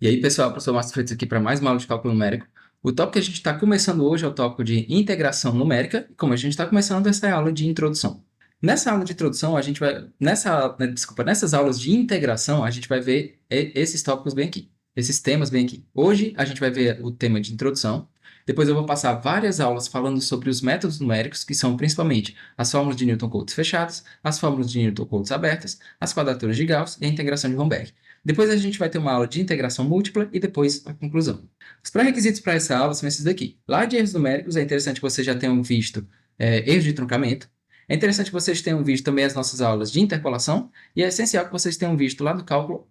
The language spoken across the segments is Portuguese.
E aí, pessoal, professor Márcio Freitas aqui para mais uma aula de cálculo numérico. O tópico que a gente está começando hoje é o tópico de integração numérica, e como a gente está começando, essa é a aula de introdução. Nessa aula de introdução, a gente vai. Nessas aulas de integração, a gente vai ver esses tópicos bem aqui, esses temas bem aqui. Hoje, a gente vai ver o tema de introdução. Depois, eu vou passar várias aulas falando sobre os métodos numéricos, que são principalmente as fórmulas de Newton-Cotes fechadas, as fórmulas de Newton-Cotes abertas, as quadraturas de Gauss e a integração de Von Berg. Depois a gente vai ter uma aula de integração múltipla e depois a conclusão. Os pré-requisitos para essa aula são esses daqui. Lá de erros numéricos, é interessante que vocês já tenham visto erros de truncamento. É interessante que vocês tenham visto também as nossas aulas de interpolação. E é essencial que vocês tenham visto lá no cálculo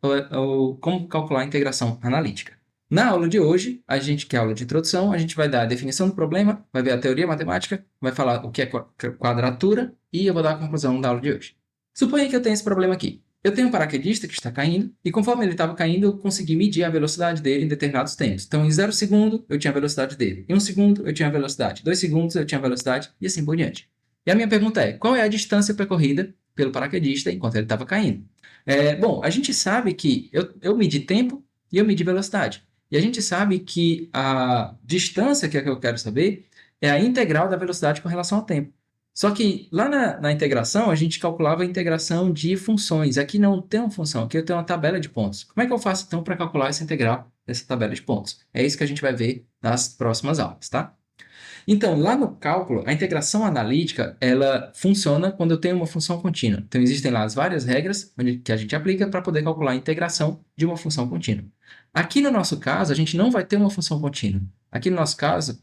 como calcular a integração analítica. Na aula de hoje, que é a aula de introdução, a gente vai dar a definição do problema, vai ver a teoria matemática, vai falar o que é quadratura e eu vou dar a conclusão da aula de hoje. Suponha que eu tenha esse problema aqui. Eu tenho um paraquedista que está caindo, e conforme ele estava caindo, eu consegui medir a velocidade dele em determinados tempos. Então, em 0 segundo, eu tinha a velocidade dele. Em 1 segundo, eu tinha a velocidade. 2 segundos, eu tinha a velocidade, e assim por diante. E a minha pergunta é, qual é a distância percorrida pelo paraquedista enquanto ele estava caindo? Bom, a gente sabe que eu medi tempo e eu medi velocidade. E a gente sabe que a distância que eu quero saber é a integral da velocidade com relação ao tempo. Só que lá na integração, a gente calculava a integração de funções. Aqui não tem uma função, aqui eu tenho uma tabela de pontos. Como é que eu faço, então, para calcular essa integral dessa tabela de pontos? É isso que a gente vai ver nas próximas aulas, tá? Então, lá no cálculo, a integração analítica, ela funciona quando eu tenho uma função contínua. Então, existem lá as várias regras que a gente aplica para poder calcular a integração de uma função contínua. Aqui no nosso caso, a gente não vai ter uma função contínua. Aqui no nosso caso,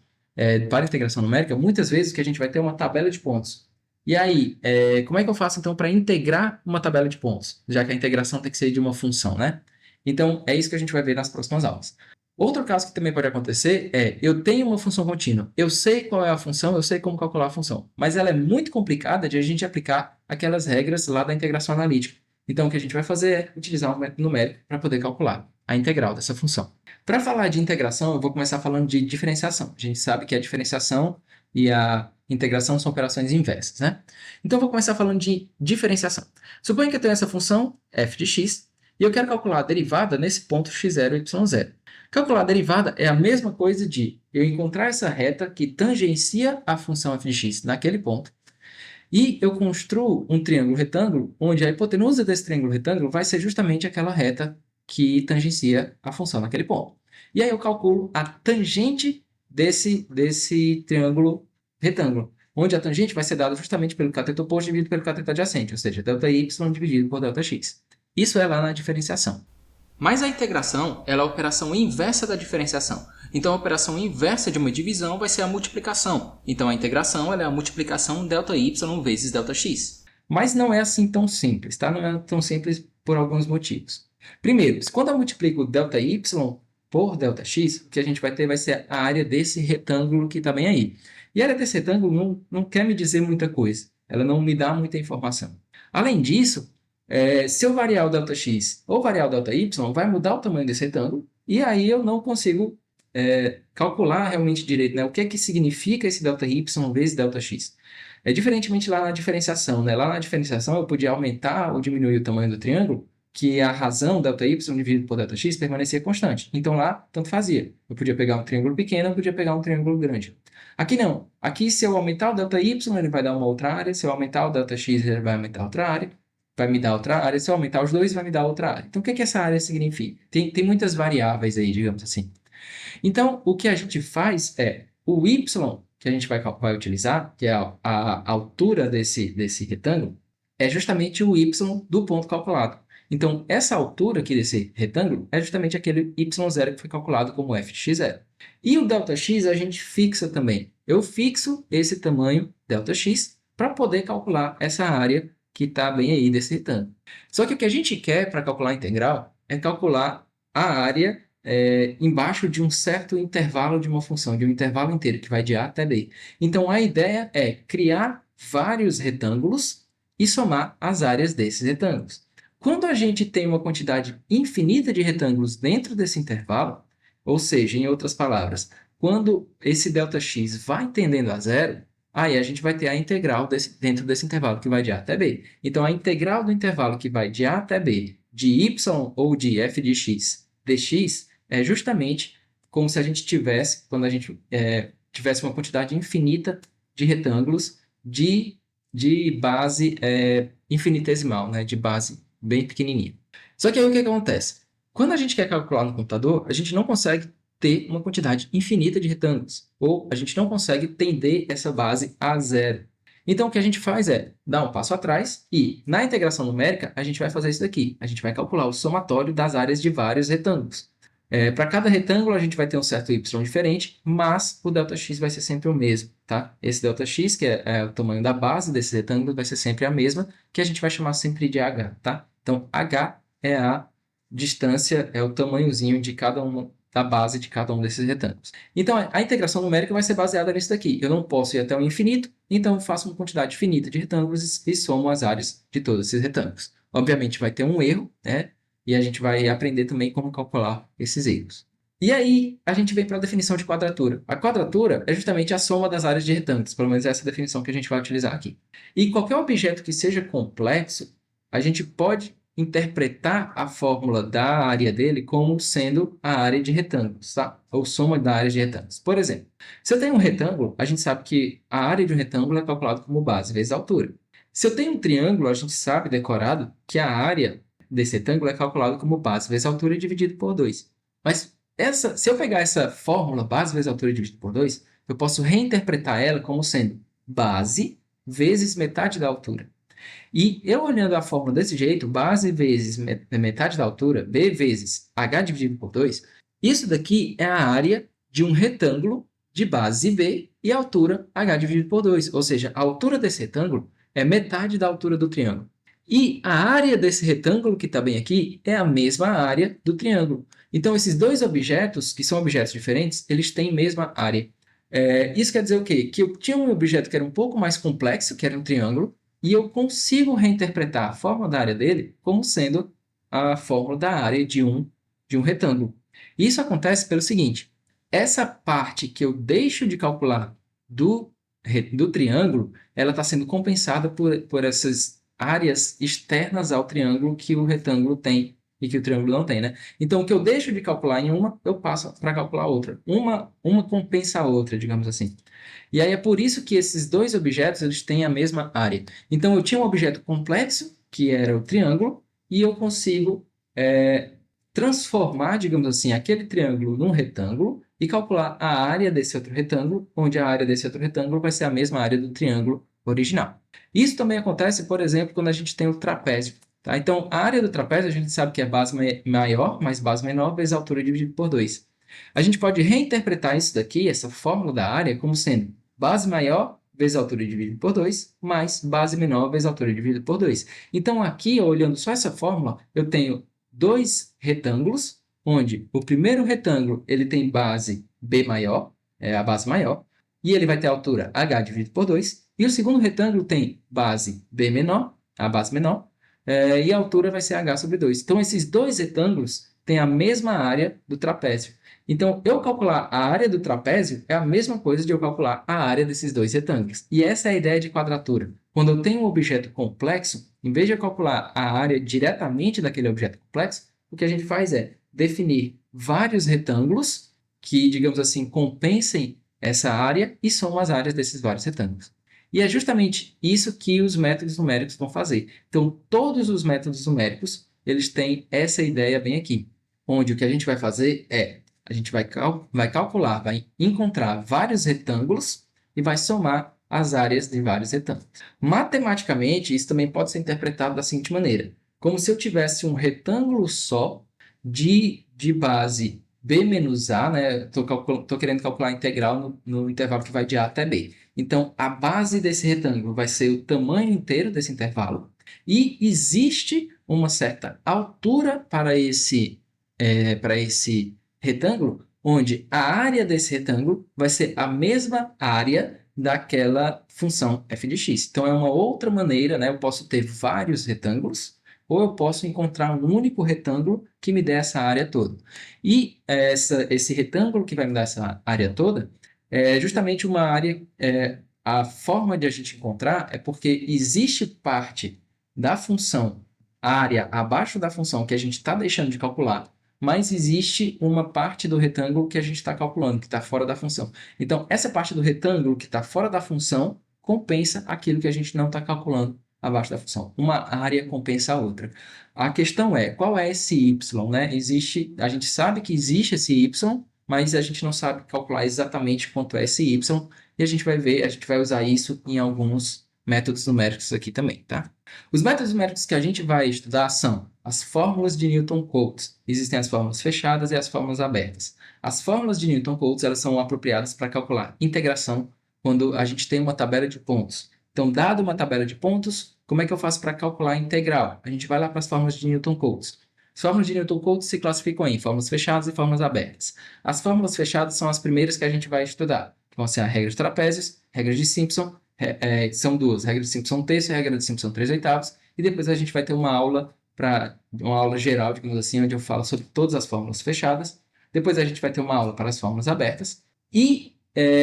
para integração numérica, muitas vezes que a gente vai ter uma tabela de pontos. E aí, como é que eu faço então para integrar uma tabela de pontos? Já que a integração tem que ser de uma função, né? Então, é isso que a gente vai ver nas próximas aulas. Outro caso que também pode acontecer é, eu tenho uma função contínua, eu sei qual é a função, eu sei como calcular a função, mas ela é muito complicada de a gente aplicar aquelas regras lá da integração analítica. Então, o que a gente vai fazer é utilizar um método numérico para poder calcular a integral dessa função. Para falar de integração, eu vou começar falando de diferenciação. A gente sabe que a diferenciação e a integração são operações inversas, né? Então, eu vou começar falando de diferenciação. Suponha que eu tenho essa função f de x e eu quero calcular a derivada nesse ponto x0 e y0. Calcular a derivada é a mesma coisa de eu encontrar essa reta que tangencia a função f de x naquele ponto e eu construo um triângulo retângulo onde a hipotenusa desse triângulo retângulo vai ser justamente aquela reta que tangencia a função naquele ponto. E aí eu calculo a tangente desse triângulo retângulo, onde a tangente vai ser dada justamente pelo cateto oposto dividido pelo cateto adjacente, ou seja, ΔY dividido por ΔX. Isso é lá na diferenciação. Mas a integração ela é a operação inversa da diferenciação. Então, a operação inversa de uma divisão vai ser a multiplicação. Então, a integração ela é a multiplicação ΔY vezes ΔX. Mas não é assim tão simples, tá? Não é tão simples por alguns motivos. Primeiro, quando eu multiplico ΔY por ΔX, o que a gente vai ter vai ser a área desse retângulo que está bem aí. E a área desse retângulo não quer me dizer muita coisa. Ela não me dá muita informação. Além disso, se eu variar o ΔX ou variar o ΔY, vai mudar o tamanho desse retângulo, e aí eu não consigo calcular realmente direito, né? O que é que significa esse ΔY vezes ΔX. Diferentemente lá na diferenciação, né? Lá na diferenciação eu podia aumentar ou diminuir o tamanho do triângulo, que a razão ΔY dividido por ΔX permanecia constante. Então lá, tanto fazia. Eu podia pegar um triângulo pequeno, eu podia pegar um triângulo grande. Aqui não. Aqui, se eu aumentar o ΔY, ele vai dar uma outra área. Se eu aumentar o ΔX, ele vai aumentar outra área. Vai me dar outra área. Se eu aumentar os dois, vai me dar outra área. Então, o que é que essa área significa? Tem muitas variáveis aí, digamos assim. Então, o que a gente faz é, o y que a gente vai utilizar, que é a altura desse retângulo, é justamente o y do ponto calculado. Então, essa altura aqui desse retângulo é justamente aquele y0 que foi calculado como f de x0. E o ΔX a gente fixa também. Eu fixo esse tamanho ΔX para poder calcular essa área que está bem aí desse retângulo. Só que o que a gente quer para calcular a integral é calcular a área embaixo de um certo intervalo de uma função, de um intervalo inteiro, que vai de A até B. Então, a ideia é criar vários retângulos e somar as áreas desses retângulos. Quando a gente tem uma quantidade infinita de retângulos dentro desse intervalo, ou seja, em outras palavras, quando esse ΔX vai tendendo a zero, aí a gente vai ter a integral dentro desse intervalo, que vai de A até B. Então, a integral do intervalo que vai de A até B, de y ou de f de x dx, é justamente como se a gente tivesse, quando a gente tivesse uma quantidade infinita de retângulos de base infinitesimal, né? De base bem pequenininha. Só que aí o que acontece? Quando a gente quer calcular no computador, a gente não consegue ter uma quantidade infinita de retângulos, ou a gente não consegue tender essa base a zero. Então, o que a gente faz é dar um passo atrás e, na integração numérica, a gente vai fazer isso daqui. A gente vai calcular o somatório das áreas de vários retângulos. Para cada retângulo, a gente vai ter um certo y diferente, mas o ΔX vai ser sempre o mesmo, tá? Esse ΔX, que é o tamanho da base desse retângulo, vai ser sempre a mesma, que a gente vai chamar sempre de h, tá? Então, h é a distância, é o tamanhozinho de cada uma da base de cada um desses retângulos. Então, a integração numérica vai ser baseada nisso daqui. Eu não posso ir até o infinito, então eu faço uma quantidade finita de retângulos e somo as áreas de todos esses retângulos. Obviamente, vai ter um erro, né? E a gente vai aprender também como calcular esses erros. E aí, a gente vem para a definição de quadratura. A quadratura é justamente a soma das áreas de retângulos, pelo menos essa é a definição que a gente vai utilizar aqui. E qualquer objeto que seja complexo, a gente pode interpretar a fórmula da área dele como sendo a área de retângulos, tá? Ou soma da área de retângulos. Por exemplo, se eu tenho um retângulo, a gente sabe que a área de um retângulo é calculada como base vezes a altura. Se eu tenho um triângulo, a gente sabe, decorado, que a área desse retângulo é calculada como base vezes a altura dividido por 2. Mas se eu pegar essa fórmula, base vezes a altura dividido por 2, eu posso reinterpretar ela como sendo base vezes metade da altura. E eu olhando a fórmula desse jeito, base vezes metade da altura, b vezes h dividido por 2, isso daqui é a área de um retângulo de base b e altura h dividido por 2. Ou seja, a altura desse retângulo é metade da altura do triângulo. E a área desse retângulo que está bem aqui é a mesma área do triângulo. Então, esses dois objetos, que são objetos diferentes, eles têm a mesma área. Isso quer dizer o quê? Que eu tinha um objeto que era um pouco mais complexo, que era um triângulo, e eu consigo reinterpretar a fórmula da área dele como sendo a fórmula da área de um retângulo. Isso acontece pelo seguinte: essa parte que eu deixo de calcular do triângulo, ela está sendo compensada por essas áreas externas ao triângulo que o retângulo tem e que o triângulo não tem, né? Então, o que eu deixo de calcular em uma, eu passo para calcular outra. Uma compensa a outra, digamos assim. E aí é por isso que esses dois objetos eles têm a mesma área. Então, eu tinha um objeto complexo, que era o triângulo, e eu consigo transformar, digamos assim, aquele triângulo num retângulo e calcular a área desse outro retângulo, onde a área desse outro retângulo vai ser a mesma área do triângulo original. Isso também acontece, por exemplo, quando a gente tem o trapézio. Tá? Então, a área do trapézio a gente sabe que é base maior mais base menor vezes a altura dividido por 2. A gente pode reinterpretar isso daqui, essa fórmula da área, como sendo base maior vezes a altura dividido por 2, mais base menor vezes a altura dividido por 2. Então, aqui, olhando só essa fórmula, eu tenho dois retângulos, onde o primeiro retângulo ele tem base b maior, é a base maior, e ele vai ter altura h dividido por 2, e o segundo retângulo tem base b menor, a base menor, e a altura vai ser h sobre 2. Então, esses dois retângulos têm a mesma área do trapézio. Então, eu calcular a área do trapézio é a mesma coisa de eu calcular a área desses dois retângulos. E essa é a ideia de quadratura. Quando eu tenho um objeto complexo, em vez de eu calcular a área diretamente daquele objeto complexo, o que a gente faz é definir vários retângulos que, digamos assim, compensem essa área e somam as áreas desses vários retângulos. E é justamente isso que os métodos numéricos vão fazer. Então, todos os métodos numéricos, eles têm essa ideia bem aqui, onde o que a gente vai fazer é a gente vai calcular, vai encontrar vários retângulos e vai somar as áreas de vários retângulos. Matematicamente, isso também pode ser interpretado da seguinte maneira: como se eu tivesse um retângulo só de base b menos a, né? Estou querendo calcular a integral no intervalo que vai de a até b. Então, a base desse retângulo vai ser o tamanho inteiro desse intervalo e existe uma certa altura para esse retângulo, onde a área desse retângulo vai ser a mesma área daquela função f de x. Então, é uma outra maneira, né? Eu posso ter vários retângulos, ou eu posso encontrar um único retângulo que me dê essa área toda. E esse retângulo que vai me dar essa área toda é justamente uma área... a forma de a gente encontrar é porque existe parte da função área abaixo da função que a gente está deixando de calcular mas existe uma parte do retângulo que a gente está calculando, que está fora da função. Então, essa parte do retângulo que está fora da função compensa aquilo que a gente não está calculando abaixo da função. Uma área compensa a outra. A questão é, qual é esse y, né? A gente sabe que existe esse y, mas a gente não sabe calcular exatamente quanto é esse y, e a gente vai usar isso em alguns métodos numéricos aqui também, tá? Os métodos numéricos que a gente vai estudar são as fórmulas de Newton-Cotes. Existem as fórmulas fechadas e as fórmulas abertas. As fórmulas de Newton-Cotes, elas são apropriadas para calcular integração quando a gente tem uma tabela de pontos. Então, dado uma tabela de pontos, como é que eu faço para calcular a integral? A gente vai lá para as fórmulas de Newton-Cotes. As fórmulas de Newton-Cotes se classificam em fórmulas fechadas e fórmulas abertas. As fórmulas fechadas são as primeiras que a gente vai estudar. Vão ser a regra de trapézios, regra de Simpson, são duas, regra de Simpson 1/3 e regra de Simpson 3/8, e depois a gente vai ter uma aula geral, digamos assim, onde eu falo sobre todas as fórmulas fechadas. Depois a gente vai ter uma aula para as fórmulas abertas. E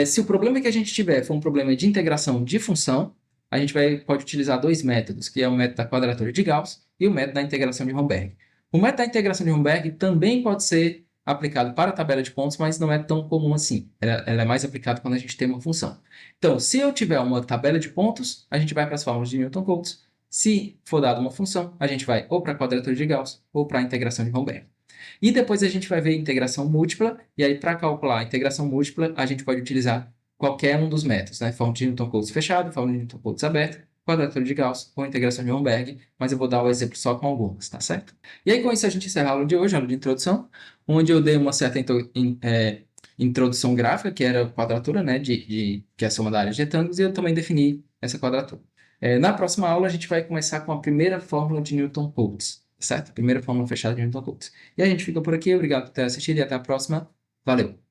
se o problema que a gente tiver for um problema de integração de função, a gente pode utilizar dois métodos, que é o método da quadratura de Gauss e o método da integração de Romberg. O método da integração de Romberg também pode ser aplicado para a tabela de pontos, mas não é tão comum assim. Ela é mais aplicada quando a gente tem uma função. Então, se eu tiver uma tabela de pontos, a gente vai para as fórmulas de Newton-Cotes. Se for dada uma função, a gente vai ou para a quadratura de Gauss ou para a integração de Romberg. E depois a gente vai ver integração múltipla, e aí para calcular a integração múltipla, a gente pode utilizar qualquer um dos métodos, né? Fórmula de Newton-Cotes fechado, fórmula de Newton-Cotes aberta, quadratura de Gauss ou integração de Romberg, mas eu vou dar o exemplo só com algumas, tá certo? E aí com isso a gente encerra a aula de hoje, a aula de introdução, onde eu dei uma certa introdução gráfica, que era a quadratura, né, que é a soma da área de retângulos, e eu também defini essa quadratura. Na próxima aula, a gente vai começar com a primeira fórmula de Newton-Cotes, certo? A primeira fórmula fechada de Newton-Cotes. E a gente fica por aqui, obrigado por ter assistido e até a próxima. Valeu!